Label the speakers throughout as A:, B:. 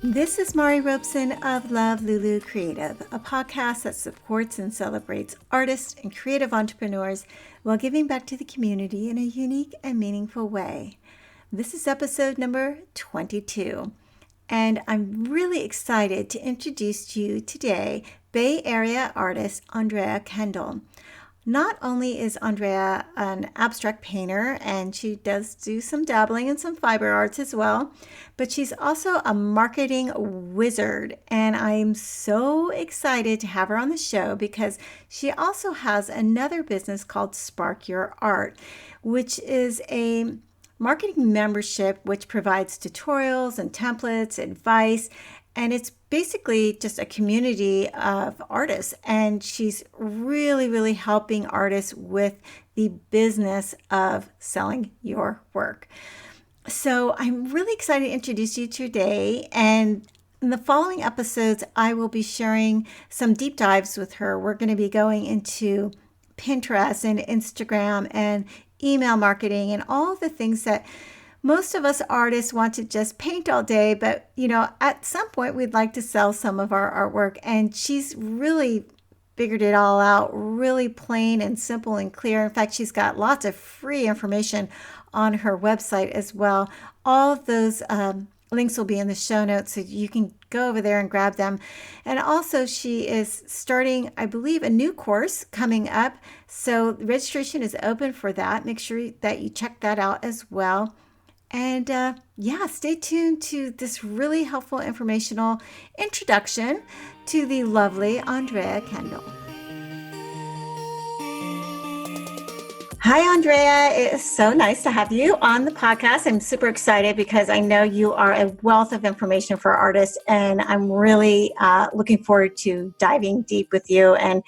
A: This is Mari Robeson of Love Lulu Creative, a podcast that supports and celebrates artists and creative entrepreneurs while giving back to the community in a unique and meaningful way. This is episode number 22, and I'm really excited to introduce to you today Bay Area artist Andrea Kendall. Not only is Andrea an abstract painter and she does do some dabbling in some fiber arts as well, but she's also a marketing wizard. And I'm so excited to have her on the show because she also has another business called Spark Your Art, which is a marketing membership which provides tutorials and templates, advice, and it's basically just a community of artists. And she's really helping artists with the business of selling your work. So I'm really excited to introduce you today. And in the following episodes, I will be sharing some deep dives with her. We're going to be going into Pinterest and Instagram and email marketing and all the things that most of us artists want to just paint all day, but at some point we'd like to sell some of our artwork. And she's really figured it all out, really plain and simple and clear. In fact, she's got lots of free information on her website as well. All of those links will be in the show notes, so you can go over there and grab them. And also she is starting, I believe, a new course coming up. So registration is open for that. Make sure that you check that out as well. And stay tuned to this really helpful informational introduction to the lovely Andrea Kendall. Hi, Andrea. It is so nice to have you on the podcast. I'm super excited because I know you are a wealth of information for artists, and I'm really looking forward to diving deep with you and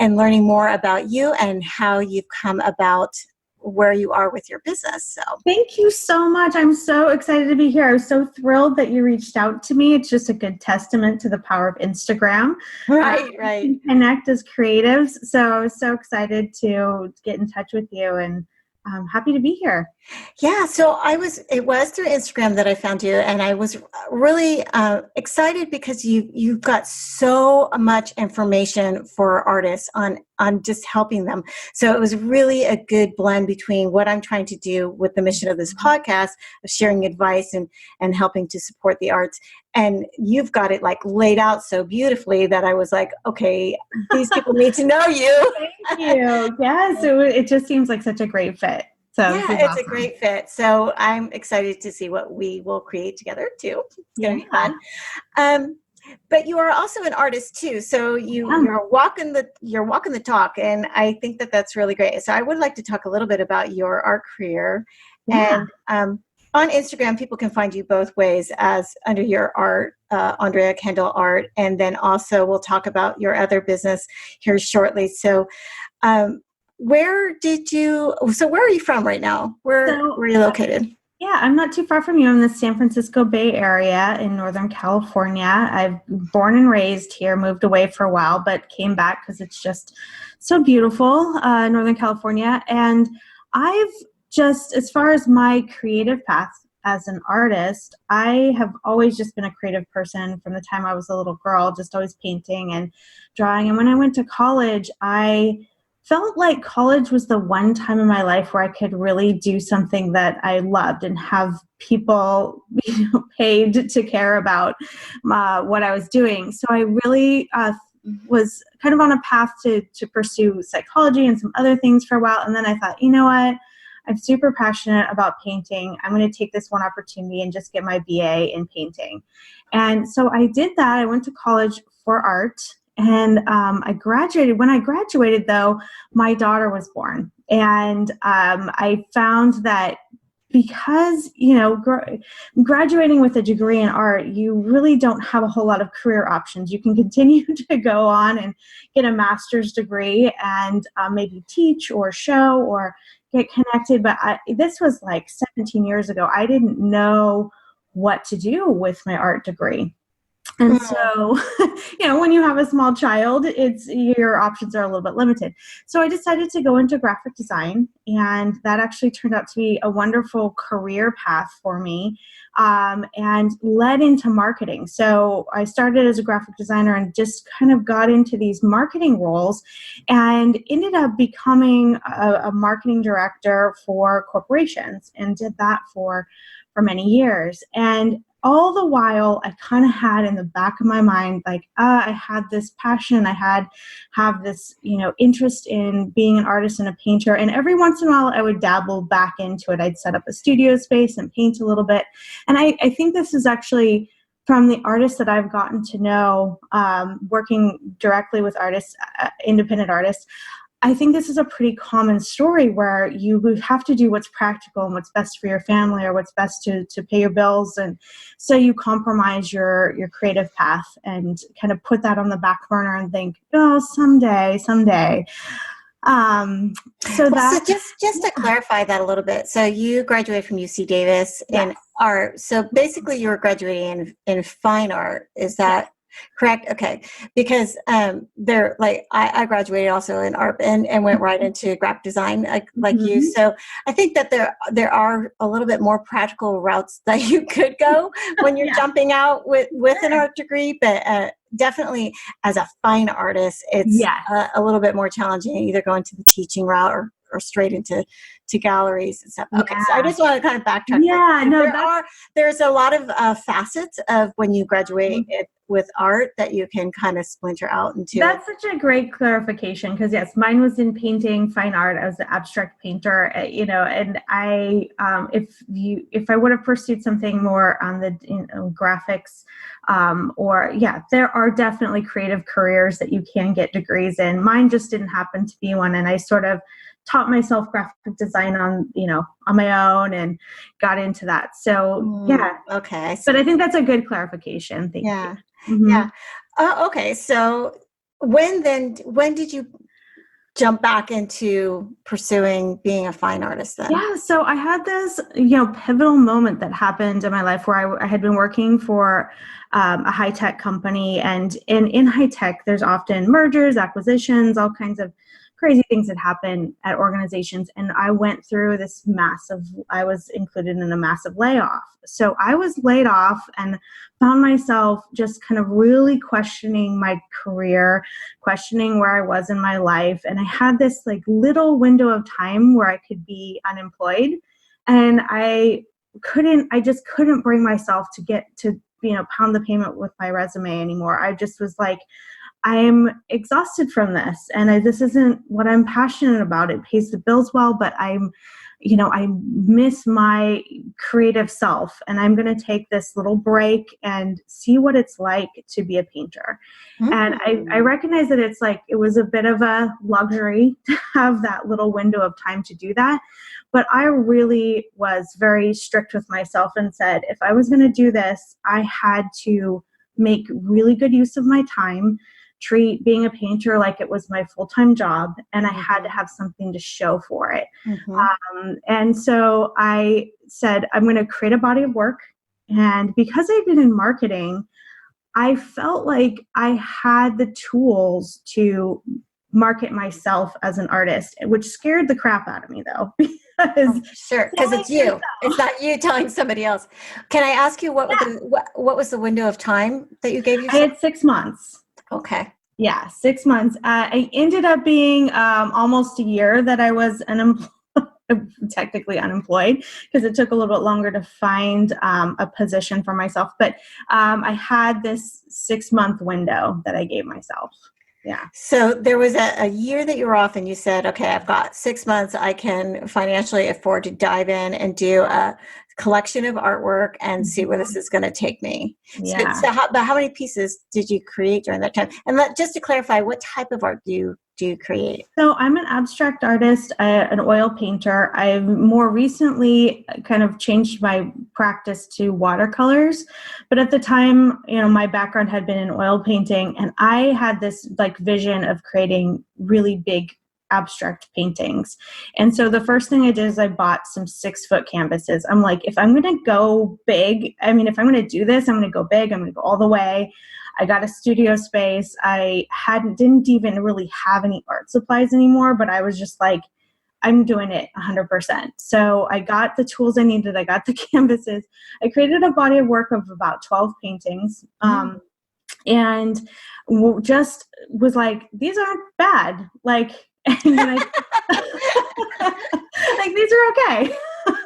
A: learning more about you and how you've come about where you are with your business. So
B: thank you so much. I'm so excited to be here. I was so thrilled that you reached out to me. It's just a good testament to the power of Instagram.
A: Right.
B: Connect as creatives. So excited to get in touch with you, and I'm happy to be here.
A: Yeah, so it was through Instagram that I found you, and I was really excited because you've got so much information for artists on just helping them. So it was really a good blend between what I'm trying to do with the mission of this podcast of sharing advice and helping to support the arts. And you've got it like laid out so beautifully that I was like, okay, these people need to know you.
B: Thank you. Yes, it just seems like such a great fit. So
A: yeah, it's awesome. A great fit. So I'm excited to see what we will create together too. It's going to be fun. But you are also an artist too. So you're walking the talk, and I think that that's really great. So I would like to talk a little bit about your art career. Yeah. And on Instagram, people can find you both ways, as under your art, Andrea Kendall Art, and then also we'll talk about your other business here shortly. So. Where are you from right now? Where are you located?
B: Yeah, I'm not too far from you. I'm in the San Francisco Bay Area in Northern California. I've born and raised here, moved away for a while, but came back because it's just so beautiful, Northern California. And I've just, as far as my creative path as an artist, I have always just been a creative person from the time I was a little girl, just always painting and drawing. And when I went to college, I felt like college was the one time in my life where I could really do something that I loved and have people paid to care about what I was doing. So I really was kind of on a path to pursue psychology and some other things for a while. And then I thought, you know what? I'm super passionate about painting. I'm going to take this one opportunity and just get my BA in painting. And so I did that. I went to college for art. And I graduated. When I graduated, though, my daughter was born. And I found that because, graduating with a degree in art, you really don't have a whole lot of career options. You can continue to go on and get a master's degree and maybe teach or show or get connected. But this was like 17 years ago. I didn't know what to do with my art degree. And
A: Mm.
B: so, when you have a small child, your options are a little bit limited. So I decided to go into graphic design, and that actually turned out to be a wonderful career path for me, and led into marketing. So I started as a graphic designer and just kind of got into these marketing roles, and ended up becoming a marketing director for corporations, and did that for many years. And all the while, I kind of had in the back of my mind, like, I had this passion, have this, interest in being an artist and a painter. And every once in a while, I would dabble back into it. I'd set up a studio space and paint a little bit. And I think this is actually from the artists that I've gotten to know, working directly with artists, independent artists. I think this is a pretty common story where you have to do what's practical and what's best for your family, or what's best to pay your bills. And so you compromise your creative path and kind of put that on the back burner and think, oh, someday. So
A: Well, so
B: that,
A: just to clarify that a little bit, so you graduated from UC Davis
B: yes,
A: in art. So basically, you were graduating in fine art. Is
B: yes.
A: that correct? Okay, because there, like I graduated also in art and went right into graphic design, like you.
B: Mhm.
A: So I think that there are a little bit more practical routes that you could go when you're
B: Yeah.
A: jumping out with an art degree, but. Definitely as a fine artist, it's
B: Yes.
A: a little bit more challenging, either going to the teaching route or straight into galleries and stuff. Okay, so I
B: Yeah.
A: just want to kind of backtrack.
B: Yeah. No,
A: There's a lot of facets of when you graduate with art that you can kind of splinter out into.
B: That's such a great clarification, because yes, mine was in painting, fine art. I was an abstract painter, and if I would have pursued something more on the graphics, there are definitely creative careers that you can get degrees in. Mine just didn't happen to be one, and I sort of taught myself graphic design on my own and got into that. So yeah,
A: Okay.
B: but I think that's a good clarification. Thank you. Mm-hmm.
A: Yeah. Okay. So when did you jump back into pursuing being a fine artist then?
B: Yeah, so I had this, pivotal moment that happened in my life where I had been working for a high-tech company, and in high-tech, there's often mergers, acquisitions, all kinds of crazy things that happen at organizations. And I went through I was included in a massive layoff. So I was laid off and found myself just kind of really questioning my career, questioning where I was in my life. And I had this like little window of time where I could be unemployed. And I just couldn't bring myself to get to, pound the pavement with my resume anymore. I just was like, I'm exhausted from this, and this isn't what I'm passionate about. It pays the bills well, but I miss my creative self, and I'm going to take this little break and see what it's like to be a painter. And I recognize that it was a bit of a luxury to have that little window of time to do that. But I really was very strict with myself and said, if I was going to do this, I had to make really good use of my time, treat being a painter like it was my full-time job, and I had to have something to show for it. And so I said, I'm going to create a body of work. And because I've been in marketing, I felt like I had the tools to market myself as an artist, which scared the crap out of me, though.
A: Sure, because it's you. It's not you telling somebody else. Can I ask you what was the window of time that you gave yourself?
B: I had 6 months.
A: Okay.
B: Yeah, 6 months. I ended up being almost a year that I was technically unemployed, because it took a little bit longer to find a position for myself. But I had this 6-month window that I gave myself. Yeah.
A: So there was a year that you were off, and you said, okay, I've got 6 months. I can financially afford to dive in and do a collection of artwork and see where this is going to take me.
B: Yeah.
A: So how many pieces did you create during that time? And just to clarify, what type of art do you create?
B: So I'm an abstract artist, an oil painter. I've more recently kind of changed my practice to watercolors. But at the time, my background had been in oil painting, and I had this vision of creating really big abstract paintings. And so the first thing I did is I bought some 6-foot canvases. I'm like, if I'm going to go big, I mean, if I'm going to do this, I'm going to go big. I'm going to go all the way. I got a studio space. I didn't even really have any art supplies anymore, but I was just like, I'm doing it 100%. So I got the tools I needed. I got the canvases. I created a body of work of about 12 paintings. And just was like, these aren't bad. Like, and then like, these are okay.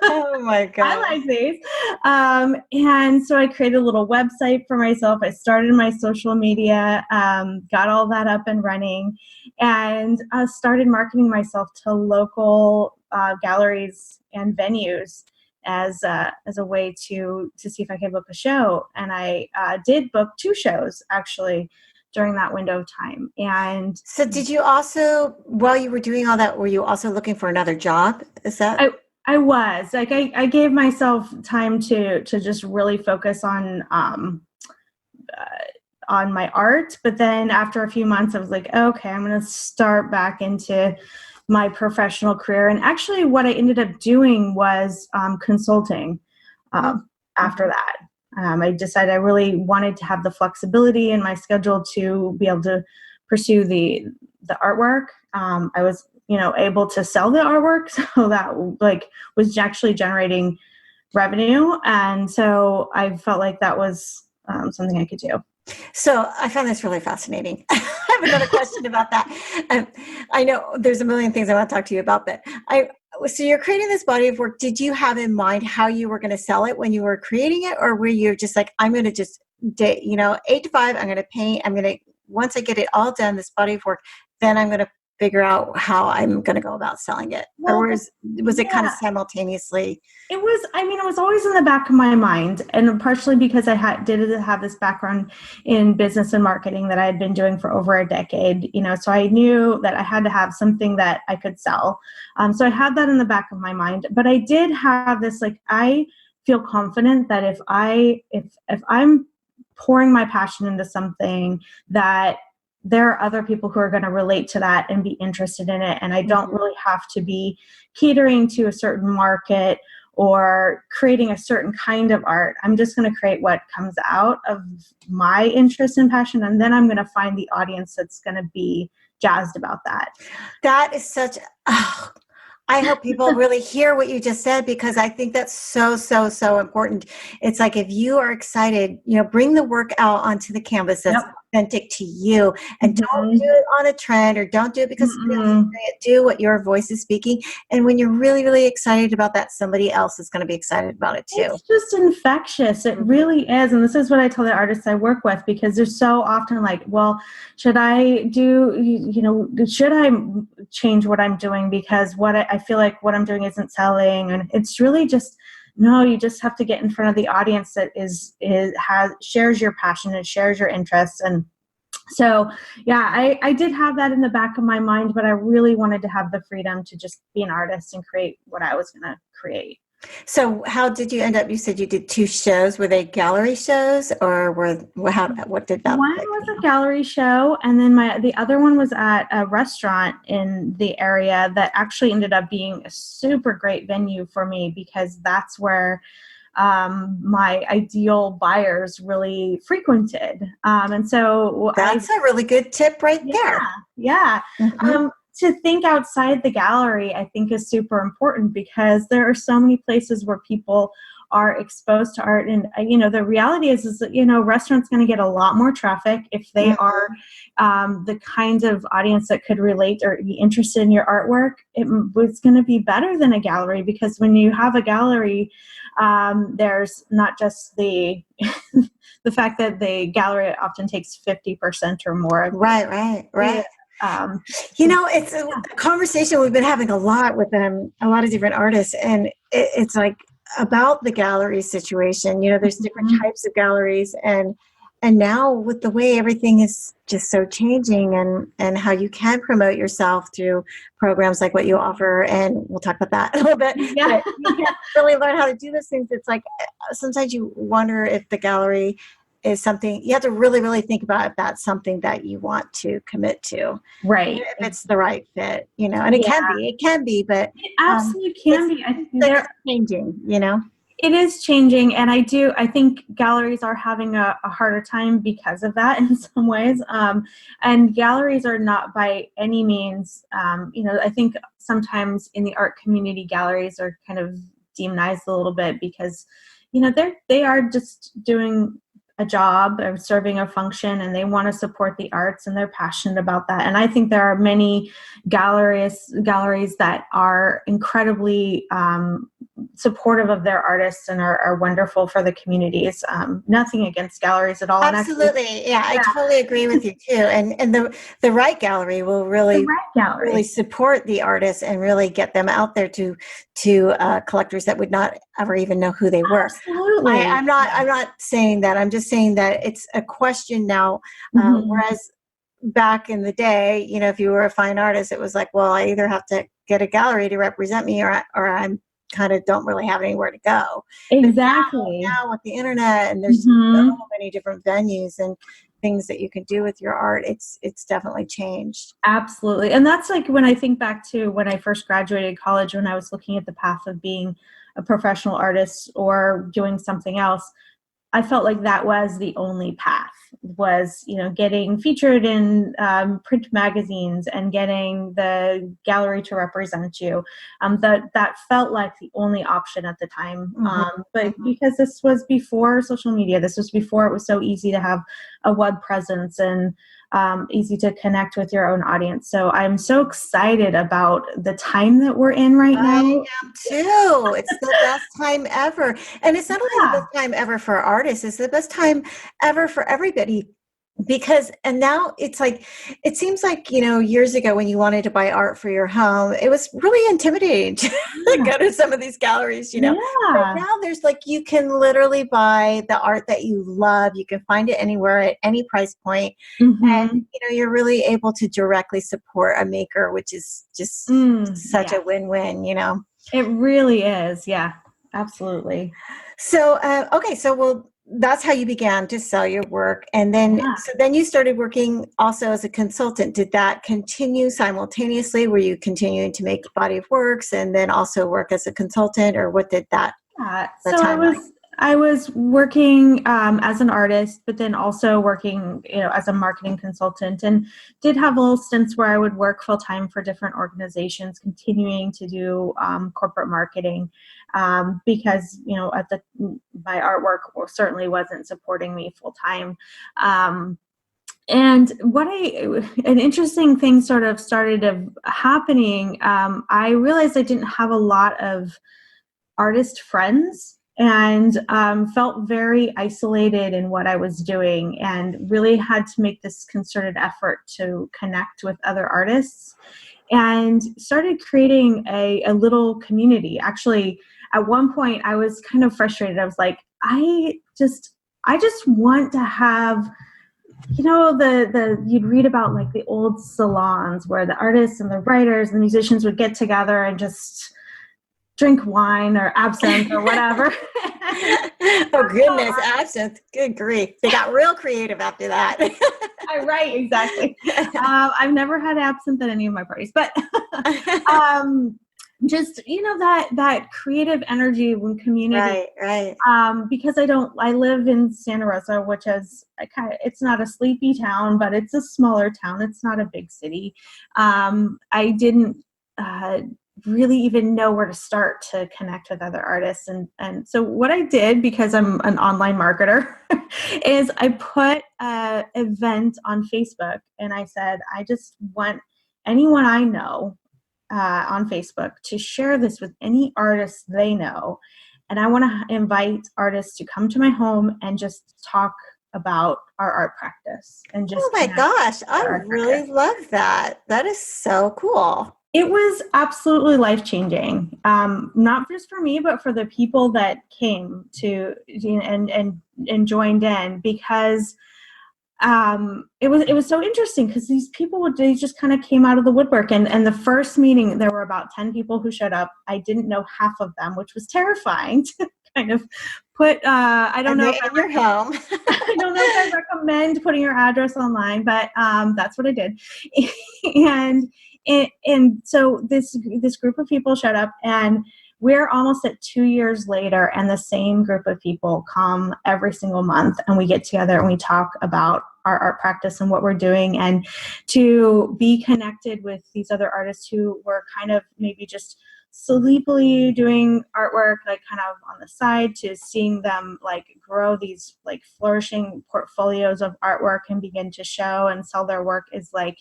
A: Oh my God.
B: I like these. And so I created a little website for myself. I started my social media, got all that up and running, and started marketing myself to local galleries and venues as a way to see if I could book a show. And I did book 2 shows actually during that window of time. And
A: so did you also, while you were doing all that, were you also looking for another job? Is that?
B: I was like, I gave myself time to just really focus on my art. But then after a few months, I was like, okay, I'm going to start back into my professional career. And actually what I ended up doing was consulting after that. I decided I really wanted to have the flexibility in my schedule to be able to pursue the artwork. I was, able to sell the artwork, so that like was actually generating revenue. And so I felt like that was something I could do.
A: So I found this really fascinating. I have another question about that. I know there's a million things I want to talk to you about, but so you're creating this body of work. Did you have in mind how you were going to sell it when you were creating it? Or were you just like, I'm going to just, 8 to 5, I'm going to paint. Once I get it all done, this body of work, then I'm going to figure out how I'm going to go about selling it. Well, or was it kind of simultaneously?
B: It was always in the back of my mind, and partially because I did have this background in business and marketing that I had been doing for over a decade, so I knew that I had to have something that I could sell. So I had that in the back of my mind, but I did have this, like, I feel confident that if I'm pouring my passion into something, that there are other people who are going to relate to that and be interested in it. And I don't really have to be catering to a certain market or creating a certain kind of art. I'm just going to create what comes out of my interest and passion. And then I'm going to find the audience that's going to be jazzed about that.
A: That is such, I hope people really hear what you just said, because I think that's so, so, so important. It's like, if you are excited, bring the work out onto the canvas that's authentic to you, and don't do it on a trend, or don't do it because somebody else is doing it. Do what your voice is speaking. And when you're really, really excited about that, somebody else is going to be excited about it too.
B: It's just infectious. It really is. And this is what I tell the artists I work with, because they're so often like, well, should I should I change what I'm doing because I feel like what I'm doing isn't selling? And it's really just, no, you just have to get in front of the audience that shares your passion and shares your interests. And so, yeah, I did have that in the back of my mind, but I really wanted to have the freedom to just be an artist and create what I was going to create.
A: So how did you end up? You said you did 2 shows. Were they gallery shows, or what did that?
B: One was a gallery show, and then the other one was at a restaurant in the area that actually ended up being a super great venue for me, because that's where my ideal buyers really frequented. And so
A: that's a really good tip right there.
B: Yeah. Mm-hmm. To think outside the gallery, I think, is super important, because there are so many places where people are exposed to art. And, the reality is that, restaurants going to get a lot more traffic if they are the kind of audience that could relate or be interested in your artwork. It was going to be better than a gallery, because when you have a gallery, there's not just the the fact that the gallery often takes 50% or more.
A: Right. It's a conversation we've been having a lot with a lot of different artists, and it's like about the gallery situation. There's different types of galleries, and now with the way everything is just so changing, and how you can promote yourself through programs like what you offer, and we'll talk about that a little bit.
B: Yeah.
A: But you can't really learn how to do those things. It's like sometimes you wonder if the gallery is something you have to really, really think about if that's something that you want to commit to.
B: Right.
A: If it's the right fit, and
B: Yeah,
A: it can be, but
B: it absolutely can
A: it's
B: be. I think
A: like it's changing.
B: it is changing, and I think galleries are having a harder time because of that in some ways. And galleries are not by any means, I think sometimes in the art community, galleries are kind of demonized a little bit because, they are just doing a job or serving a function, and they want to support the arts, and they're passionate about that. And I think there are many galleries that are incredibly supportive of their artists and are wonderful for the communities. Nothing against galleries at all. And actually,
A: Absolutely. Yeah, I totally agree with you too. And the right gallery will
B: the
A: really
B: right gallery.
A: really support the artists and really get them out there to collectors that would not ever even know who they were.
B: Absolutely.
A: I'm not saying that. I'm just saying that it's a question now. Whereas back in the day, if you were a fine artist, it was like, well, I either have to get a gallery to represent me, or I'm kind of don't really have anywhere to go.
B: Exactly.
A: But now with the internet, and there's so many different venues and things that you can do with your art, it's definitely changed.
B: Absolutely. And that's like when I think back to when I first graduated college, when I was looking at the path of being a professional artist or doing something else, I felt like that was the only path, was, getting featured in print magazines and getting the gallery to represent you. That felt like the only option at the time. But because this was before social media, this was before it was so easy to have a web presence and easy to connect with your own audience. So I'm so excited about the time that we're in right now.
A: I am too. It's the best time ever. And it's not only the best time ever for artists, it's the best time ever for everybody. And now it's like, it seems like, years ago when you wanted to buy art for your home, it was really intimidating to go to some of these galleries,
B: Yeah.
A: But now there's like, you can literally buy the art that you love. You can find it anywhere at any price point. And, you're really able to directly support a maker, which is just such a win-win,
B: It really is. Yeah, absolutely.
A: So, that's how you began to sell your work. And then, so then you started working also as a consultant. Did that continue simultaneously? Were you continuing to make body of works and then also work as a consultant, or what did that?
B: I was working as an artist, but then also working, as a marketing consultant, and did have little stints where I would work full time for different organizations, continuing to do corporate marketing because, my artwork certainly wasn't supporting me full time. And an interesting thing sort of started happening. I realized I didn't have a lot of artist friends, and felt very isolated in what I was doing, and really had to make this concerted effort to connect with other artists, and started creating a little community. Actually, at one point I was kind of frustrated. I was like, I just want to have, you'd read about like the old salons where the artists and the writers and the musicians would get together and just drink wine or absinthe or whatever.
A: Oh goodness, absinthe! Good grief, they got real creative after that.
B: Right, exactly. I've never had absinthe at any of my parties, but just that creative energy and community.
A: Right.
B: Because I live in Santa Rosa, which is it's not a sleepy town, but it's a smaller town. It's not a big city. I didn't really even know where to start to connect with other artists. And so what I did, because I'm an online marketer, is I put an event on Facebook, and I said, I just want anyone I know on Facebook to share this with any artists they know. And I want to invite artists to come to my home and just talk about our art practice. And just,
A: oh my gosh, I really love that. That is so cool.
B: It was absolutely life-changing, not just for me, but for the people that came to and joined in, because it was so interesting, because these people they just kind of came out of the woodwork, and the first meeting there were about 10 people who showed up. I didn't know half of them, which was terrifying kind of put, I don't
A: And
B: know
A: they're
B: if
A: in your home.
B: I don't know if I recommend putting your address online, but that's what I did. and so this group of people showed up, and we're almost at 2 years later, and the same group of people come every single month, and we get together and we talk about our art practice and what we're doing, and to be connected with these other artists who were kind of maybe just sleepily doing artwork, like kind of on the side, to seeing them like grow these like flourishing portfolios of artwork and begin to show and sell their work is like,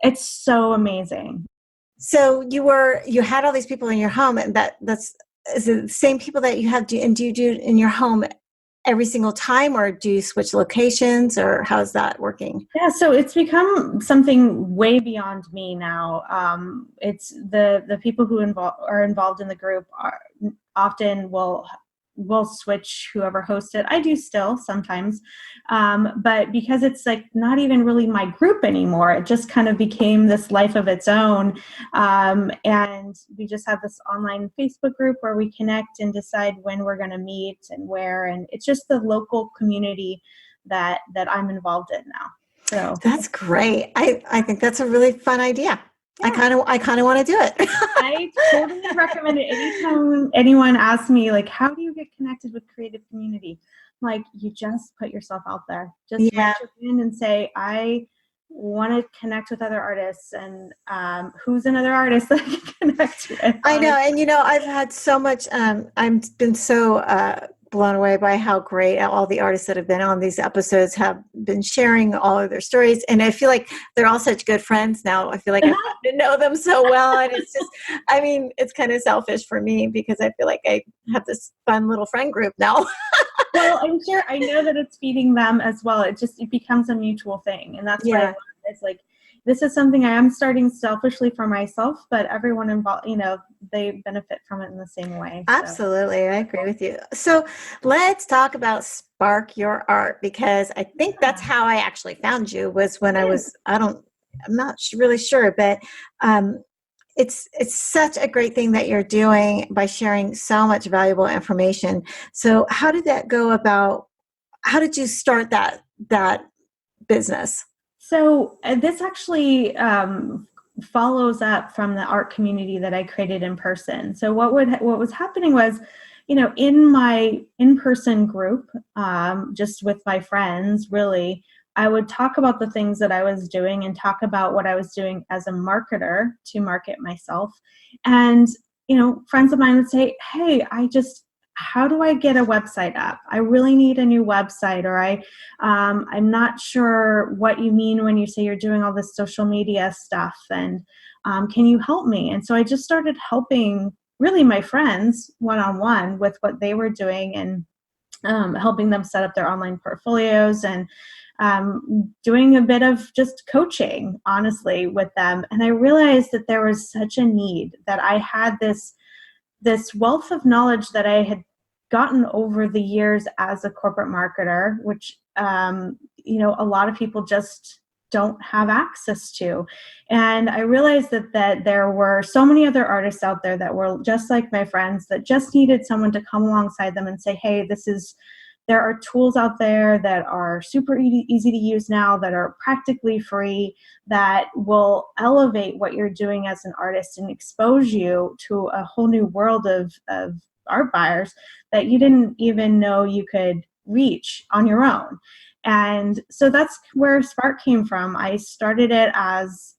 B: it's so amazing.
A: So you had all these people in your home, and that's is it the same people that you have? Do you do it in your home every single time, or do you switch locations, or how's that working?
B: Yeah, so it's become something way beyond me now. It's the people who are involved in the group are often will switch whoever hosts it. I do still sometimes, but because it's like not even really my group anymore, it just kind of became this life of its own. And we just have this online Facebook group where we connect and decide when we're going to meet and where, and it's just the local community that I'm involved in now. So
A: That's great. I think that's a really fun idea. I
B: yeah,
A: kind of want to do it.
B: I totally recommend it. Anytime anyone asks me, like, how do you get connected with creative community? I'm like, you just put yourself out there. Just
A: Yeah.
B: raise your hand and say, I want to connect with other artists, and who's another artist that I can connect with?
A: I know, and I've had so much. I've been so blown away by how great all the artists that have been on these episodes have been sharing all of their stories, and I feel like they're all such good friends now. I feel like I've gotten to know them so well, and it's just, I mean, it's kind of selfish for me because I feel like I have this fun little friend group now.
B: Well, I'm sure, I know that it's feeding them as well. It becomes a mutual thing, and that's what I
A: Yeah.
B: love. It's like, this is something I am starting selfishly for myself, but everyone involved, they benefit from it in the same way. So
A: Absolutely, I agree with you. So let's talk about Spark Your Art, because I think that's how I actually found you, was when I'm not really sure, but um, it's such a great thing that you're doing by sharing so much valuable information. So how did that go about? How did you start that business?
B: So this actually follows up from the art community that I created in person. So what was happening was, in my in-person group, just with my friends, really, I would talk about the things that I was doing and talk about what I was doing as a marketer to market myself. And friends of mine would say, "Hey, how do I get a website up? I really need a new website," or I'm not sure what you mean when you say you're doing all this social media stuff, and can you help me? And so I just started helping really my friends one-on-one with what they were doing, and helping them set up their online portfolios, and doing a bit of just coaching, honestly, with them. And I realized that there was such a need, that I had this wealth of knowledge that I had gotten over the years as a corporate marketer, which a lot of people just don't have access to. And I realized that there were so many other artists out there that were just like my friends, that just needed someone to come alongside them and say, "Hey, there are tools out there that are super easy to use now, that are practically free, that will elevate what you're doing as an artist and expose you to a whole new world of art buyers that you didn't even know you could reach on your own." And so that's where Spark came from. I started it as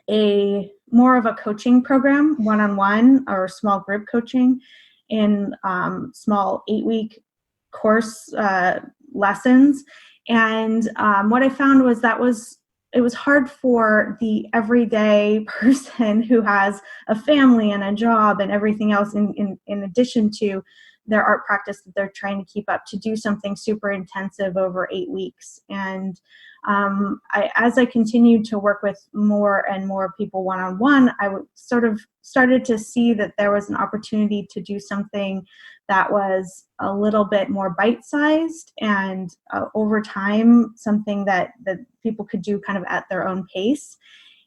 B: a more of a coaching program, one-on-one or small group coaching, in small 8-week course lessons. And what I found was it was hard for the everyday person who has a family and a job and everything else in addition to their art practice that they're trying to keep up, to do something super intensive over 8 weeks. And as I continued to work with more and more people one-on-one, sort of started to see that there was an opportunity to do something that was a little bit more bite-sized, and over time, something that people could do kind of at their own pace.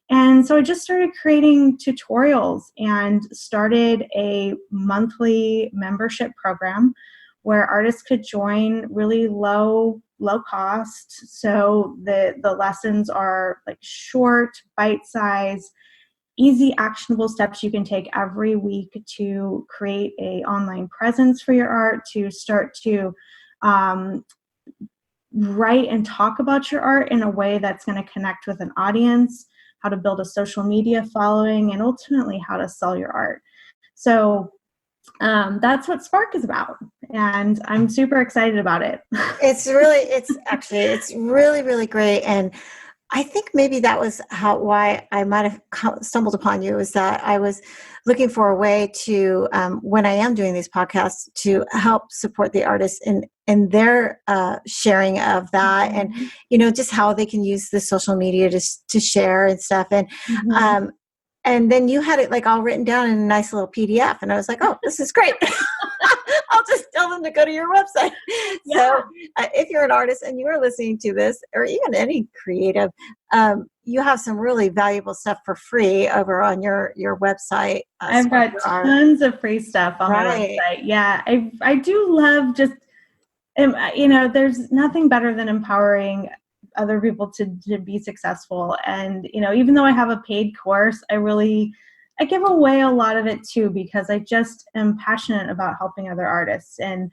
B: And so I just started creating tutorials and started a monthly membership program where artists could join really low cost. So the lessons are like short, bite-sized, easy actionable steps you can take every week to create a online presence for your art, to start to write and talk about your art in a way that's going to connect with an audience, how to build a social media following, and ultimately how to sell your art. So that's what Spark is about, and I'm super excited about it.
A: It's really, really great. And I think maybe that was why I might have stumbled upon you, is that I was looking for a way to, when I am doing these podcasts, to help support the artists in their sharing of that, and just how they can use the social media to share and stuff. And then you had it like all written down in a nice little PDF, and I was like, oh, this is great. I'll just tell them to go to your website. Yeah. So if you're an artist and you are listening to this, or even any creative, you have some really valuable stuff for free over on your website.
B: I've got tons of free stuff on my website. Yeah, I do love just, there's nothing better than empowering other people to be successful. And, even though I have a paid course, I give away a lot of it too, because I just am passionate about helping other artists. And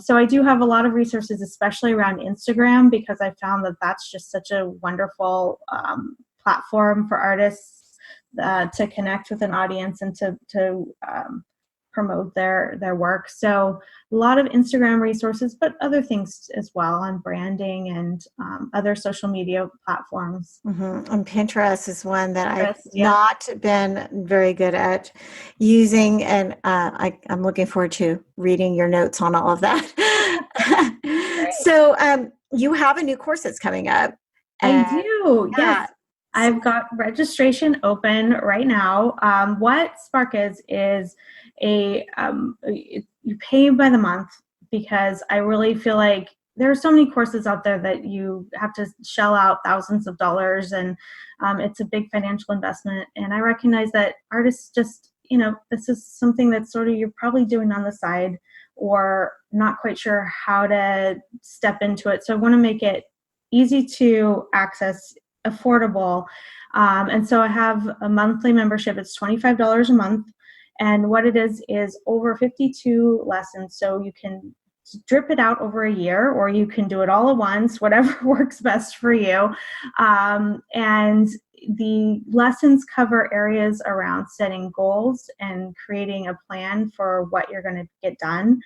B: so I do have a lot of resources, especially around Instagram, because I found that that's just such a wonderful platform for artists to connect with an audience and to promote their work. So a lot of Instagram resources, but other things as well on branding and other social media platforms.
A: Mm-hmm. And Pinterest is one that I've not been very good at using, and I'm looking forward to reading your notes on all of that. So you have a new course that's coming up.
B: I do, yes. I've got registration open right now. What Spark is you pay by the month, because I really feel like there are so many courses out there that you have to shell out thousands of dollars, and it's a big financial investment. And I recognize that artists just, this is something that's sort of, you're probably doing on the side or not quite sure how to step into it. So I want to make it easy to access, affordable. And so I have a monthly membership. It's $25 a month. And what it is over 52 lessons. So you can drip it out over a year, or you can do it all at once, whatever works best for you. And the lessons cover areas around setting goals and creating a plan for what you're going to get done.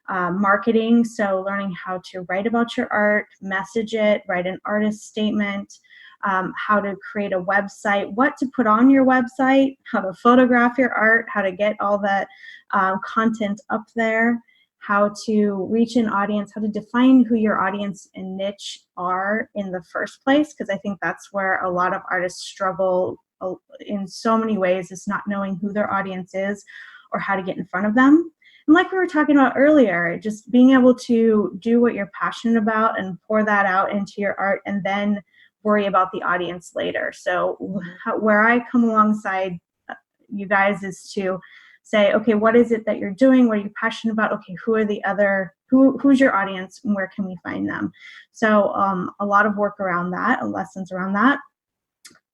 B: Marketing, so learning how to write about your art, message it, write an artist statement, how to create a website, what to put on your website, how to photograph your art, how to get all that content up there, how to reach an audience, how to define who your audience and niche are in the first place, because I think that's where a lot of artists struggle in so many ways, is not knowing who their audience is or how to get in front of them. And like we were talking about earlier, just being able to do what you're passionate about and pour that out into your art, and then worry about the audience later. So where I come alongside you guys is to say, okay, what is it that you're doing? What are you passionate about? Okay, who's your audience, and where can we find them? So a lot of work around that, lessons around that.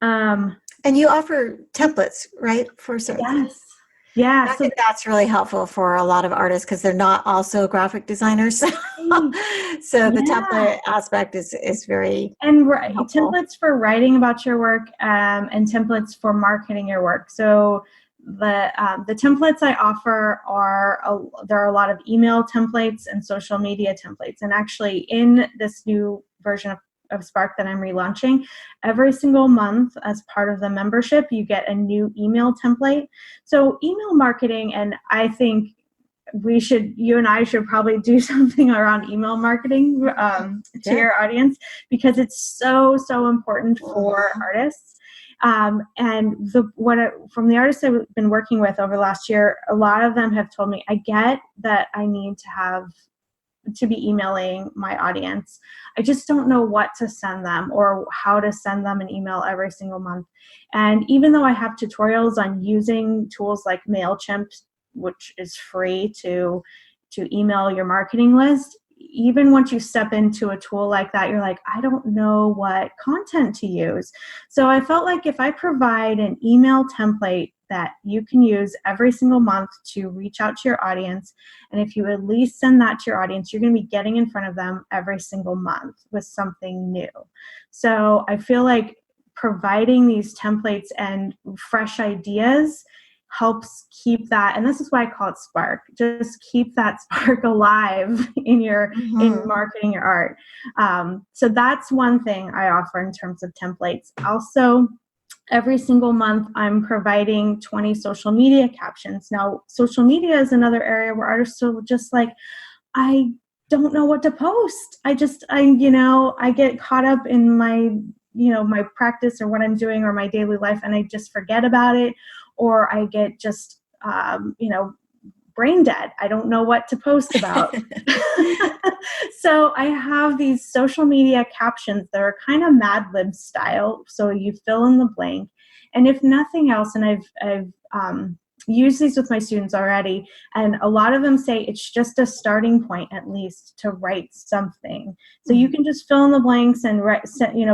A: And you offer templates, right, for certain things?
B: Yeah.
A: I think that's really helpful for a lot of artists, because they're not also graphic designers. So the template aspect is very helpful.
B: Templates for writing about your work, and templates for marketing your work. So the templates I offer there are a lot of email templates and social media templates. And actually, in this new version of Spark that I'm relaunching, every single month as part of the membership, you get a new email template. So email marketing, and I think you and I should probably do something around email marketing to your audience, because it's so important for artists. And from the artists I've been working with over the last year, a lot of them have told me, I get that I need to have to be emailing my audience. I just don't know what to send them or how to send them an email every single month. And even though I have tutorials on using tools like MailChimp, which is free to email your marketing list, even once you step into a tool like that, you're like, I don't know what content to use. So I felt like if I provide an email template that you can use every single month to reach out to your audience, and if you at least send that to your audience, you're going to be getting in front of them every single month with something new. So I feel like providing these templates and fresh ideas helps keep that, and this is why I call it spark, just keep that spark alive in your in marketing your art. So that's one thing I offer in terms of templates. Also, every single month I'm providing 20 social media captions. Now, social media is another area where artists are just like, I don't know what to post. I get caught up in my my practice or what I'm doing or my daily life, and I just forget about it, or I get just, brain dead. I don't know what to post about. So I have these social media captions that are kind of Mad Lib style. So you fill in the blank. And if nothing else, and I've used these with my students already, and a lot of them say it's just a starting point at least to write something. So you can just fill in the blanks and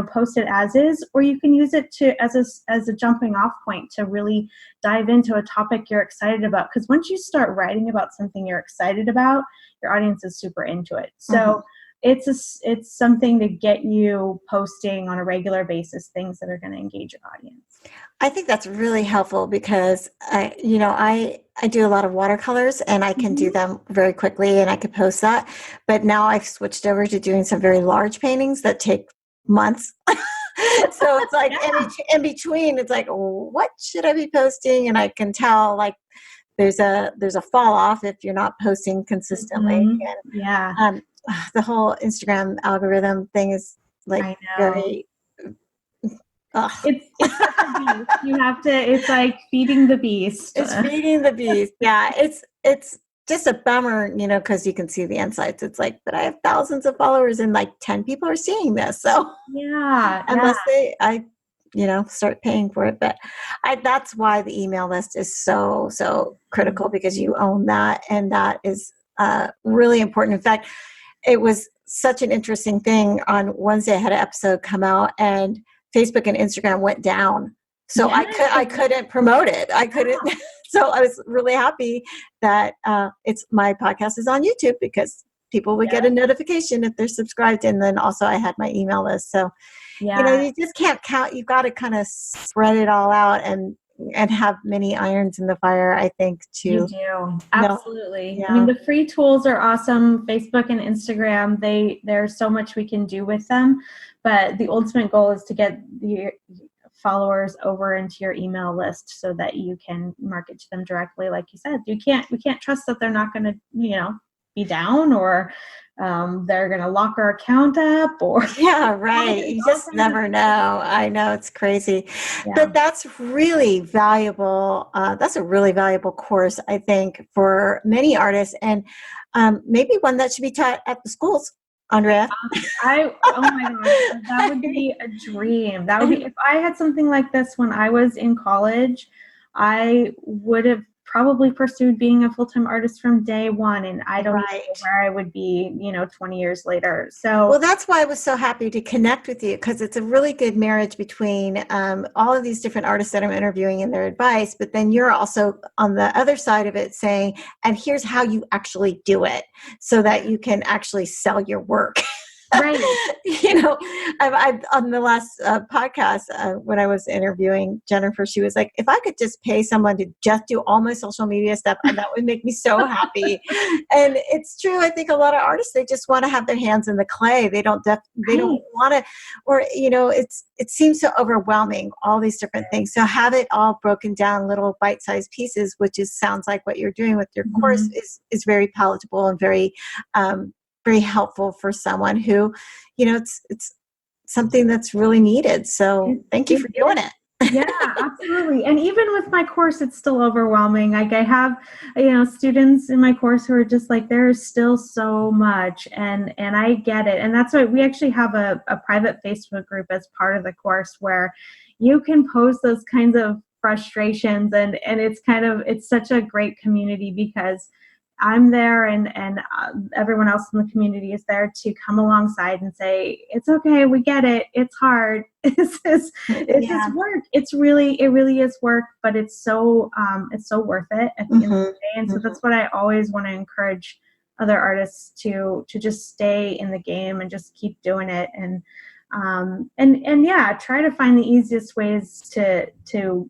B: post it as is, or you can use it as a jumping off point to really dive into a topic you're excited about. Because once you start writing about something you're excited about, your audience is super into it. So it's something to get you posting on a regular basis, things that are going to engage your audience.
A: I think that's really helpful because I do a lot of watercolors and I can do them very quickly and I could post that. But now I've switched over to doing some very large paintings that take months. So it's like in between, it's like, what should I be posting? And I can tell like there's a fall off if you're not posting consistently. And, the whole Instagram algorithm thing is like very.
B: It's such a beast. You have to. It's like feeding the beast.
A: It's feeding the beast. Yeah, it's just a bummer, because you can see the insights. It's like, but I have thousands of followers and like 10 people are seeing this. So unless I start paying for it. But that's why the email list is so critical, because you own that, and that is really important. In fact, it was such an interesting thing. On Wednesday, I had an episode come out, and Facebook and Instagram went down. So I couldn't promote it. I couldn't. So I was really happy that my podcast is on YouTube, because people would get a notification if they're subscribed. And then also I had my email list. So, you just can't count. You've got to kind of spread it all out and have many irons in the fire, I think, too.
B: You do. Absolutely. Yeah. I mean, the free tools are awesome. Facebook and Instagram, there's so much we can do with them. But the ultimate goal is to get the followers over into your email list so that you can market to them directly. Like you said, we can't trust that they're not going to, be down, or they're going to lock our account up, or
A: right. You just never know. I know, it's crazy, but that's really valuable. That's a really valuable course, I think, for many artists, and maybe one that should be taught at the schools. Andrea?
B: Oh my gosh, that would be a dream. That would be, if I had something like this when I was in college, I would have probably pursued being a full-time artist from day one, and I don't know where I would be, 20 years later. So,
A: well, that's why I was so happy to connect with you, because it's a really good marriage between all of these different artists that I'm interviewing and their advice, but then you're also on the other side of it saying, and here's how you actually do it so that you can actually sell your work.
B: Right.
A: I on the last podcast, when I was interviewing Jennifer, she was like, if I could just pay someone to just do all my social media stuff, that would make me so happy. And it's true. I think a lot of artists, they just want to have their hands in the clay. They don't want to, or, it seems so overwhelming, all these different things. So have it all broken down, little bite-sized pieces, which sounds like what you're doing with your course, is very palatable and very, very helpful for someone who, it's something that's really needed. So thank you for doing it.
B: Yeah, absolutely. And even with my course, it's still overwhelming. Like I have, students in my course who are just like, there's still so much, and I get it. And that's why we actually have a private Facebook group as part of the course where you can post those kinds of frustrations, and it's such a great community because I'm there, and everyone else in the community is there to come alongside and say, it's okay, we get it, it's hard. It's
A: Yeah.
B: work. It really is work, but it's so worth it at the end of the
A: Hmm.
B: day. And so that's what I always want to encourage other artists to just stay in the game and just keep doing it. And yeah, try to find the easiest ways to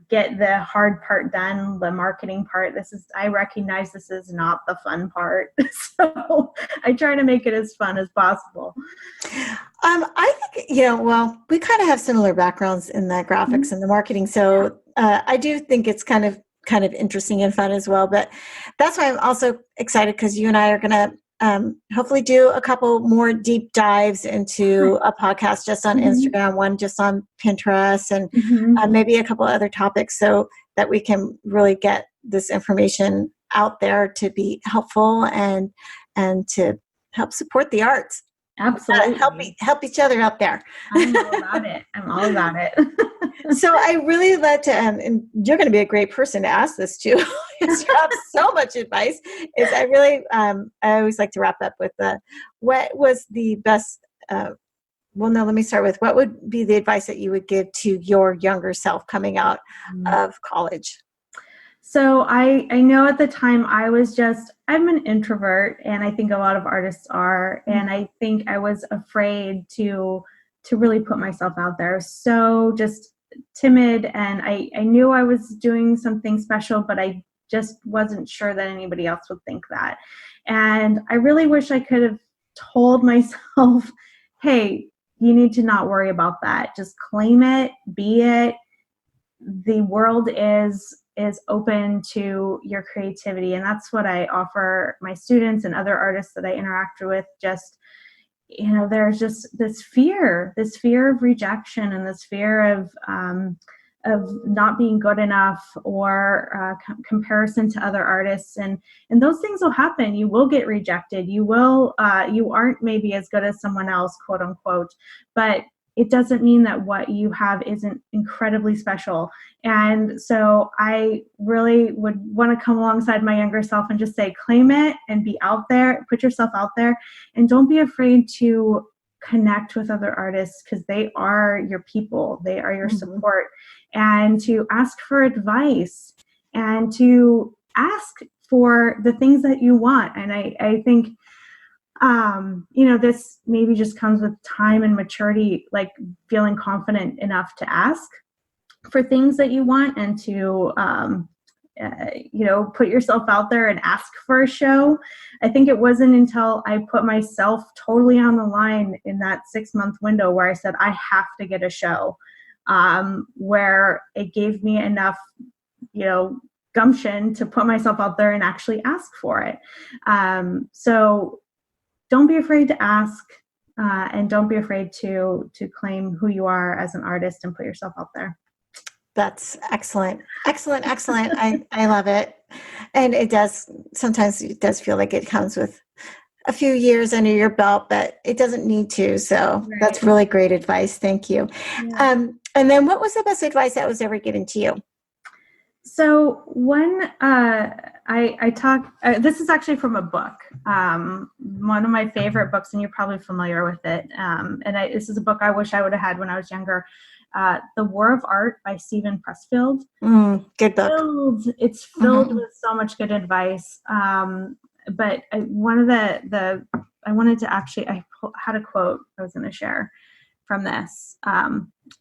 B: get the hard part done, the marketing part. I recognize this is not the fun part. So I try to make it as fun as possible.
A: I think, well, we kind of have similar backgrounds in the graphics and the marketing. So I do think it's kind of interesting and fun as well. But that's why I'm also excited because you and I are going to hopefully do a couple more deep dives into a podcast just on
B: Mhm.
A: Instagram, one just on Pinterest, and
B: Mhm.
A: maybe a couple other topics so that we can really get this information out there to be helpful and to help support the arts.
B: Absolutely.
A: Help each other out there.
B: I'm all about it. I'm all about it.
A: So I really love to, and you're going to be a great person to ask this to, because you have so much advice. Is I always like to wrap up with what was the best. Well, no, let me start with what would be the advice that you would give to your younger self coming out of college.
B: So I know at the time I'm an introvert, and I think a lot of artists are, and I think I was afraid to really put myself out there. So just timid, and I knew I was doing something special, but I just wasn't sure that anybody else would think that. And I really wish I could have told myself, hey, you need to not worry about that. Just claim it, be it. The world is open to your creativity, and that's what I offer my students and other artists that I interact with. Just, there's just this fear of rejection, and this fear of not being good enough, or comparison to other artists, and those things will happen. You will get rejected. You aren't maybe as good as someone else, quote unquote, but it doesn't mean that what you have isn't incredibly special. And so I really would want to come alongside my younger self and just say, claim it and be out there, put yourself out there, and don't be afraid to connect with other artists, because they are your people, they are your
A: Mhm.
B: support, and to ask for advice, and to ask for the things that you want. And I think this maybe just comes with time and maturity, like feeling confident enough to ask for things that you want, and to put yourself out there and ask for a show. I think it wasn't until I put myself totally on the line in that 6-month window where I said I have to get a show, where it gave me enough, gumption to put myself out there and actually ask for it. So don't be afraid to ask, and don't be afraid to claim who you are as an artist and put yourself out there.
A: That's excellent. Excellent, excellent. I love it. And sometimes it does feel like it comes with a few years under your belt, but it doesn't need to. So
B: Right.
A: that's really great advice. Thank you.
B: Yeah.
A: And then what was the best advice that was ever given to you?
B: So when I talk, this is actually from a book, one of my favorite books, and you're probably familiar with it. This is a book I wish I would have had when I was younger. The War of Art by Stephen Pressfield.
A: Good book.
B: It's filled with so much good advice. But one of I wanted to actually, I had a quote I was going to share from this.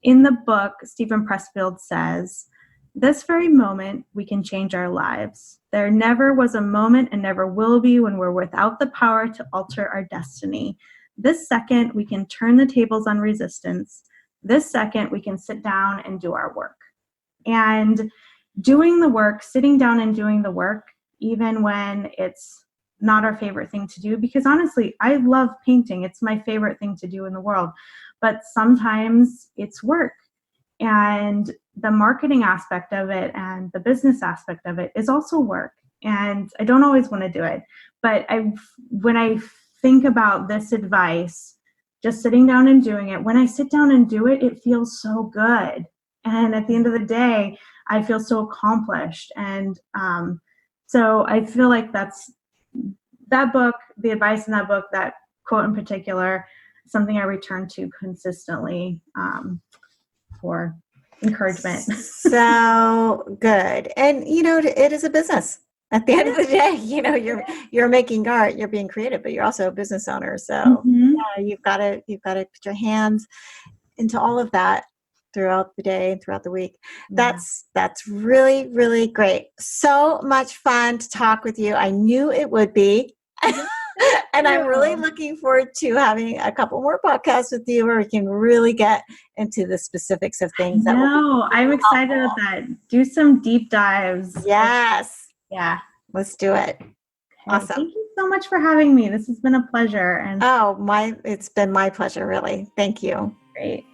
B: In the book, Stephen Pressfield says, "This very moment, we can change our lives. There never was a moment and never will be when we're without the power to alter our destiny. This second, we can turn the tables on resistance. This second, we can sit down and do our work." And doing the work, sitting down and doing the work, even when it's not our favorite thing to do, because honestly, I love painting. It's my favorite thing to do in the world. But sometimes it's work. And the marketing aspect of it and the business aspect of it is also work. And I don't always want to do it. But when I think about this advice, just sitting down and doing it, when I sit down and do it, it feels so good. And at the end of the day, I feel so accomplished. And so I feel like that book, the advice in that book, that quote in particular, something I return to consistently for encouragement.
A: So good. And, it is a business. At the end of the day, you're making art, you're being creative, but you're also a business owner. So yeah, you've got to put your hands into all of that throughout the day and throughout the week.
B: Yeah.
A: That's really, really great. So much fun to talk with you. I knew it would be. And I'm really looking forward to having a couple more podcasts with you where we can really get into the specifics of things.
B: I'm excited about that. Do some deep dives.
A: Yes.
B: Yeah.
A: Let's do it.
B: Okay.
A: Awesome.
B: Thank you so much for having me. This has been a pleasure. And
A: it's been my pleasure, really. Thank you.
B: Great.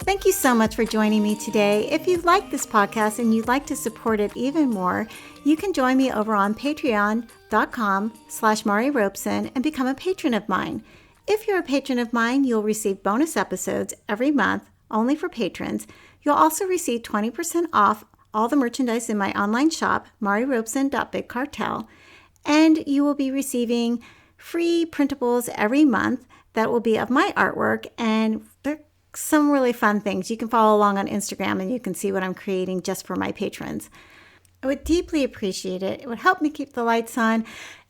A: Thank you so much for joining me today. If you like this podcast and you'd like to support it even more, you can join me over on patreon.com/Mari Robeson and become a patron of mine. If you're a patron of mine, you'll receive bonus episodes every month, only for patrons. You'll also receive 20% off all the merchandise in my online shop, marirobeson.bigcartel, and you will be receiving free printables every month that will be of my artwork, and they're some really fun things. You can follow along on Instagram and you can see what I'm creating just for my patrons. I would deeply appreciate it. It would help me keep the lights on,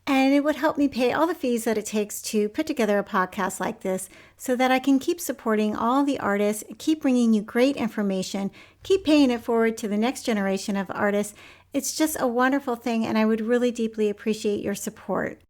A: and it would help me pay all the fees that it takes to put together a podcast like this so that I can keep supporting all the artists, keep bringing you great information, keep paying it forward to the next generation of artists. It's just a wonderful thing, and I would really deeply appreciate your support.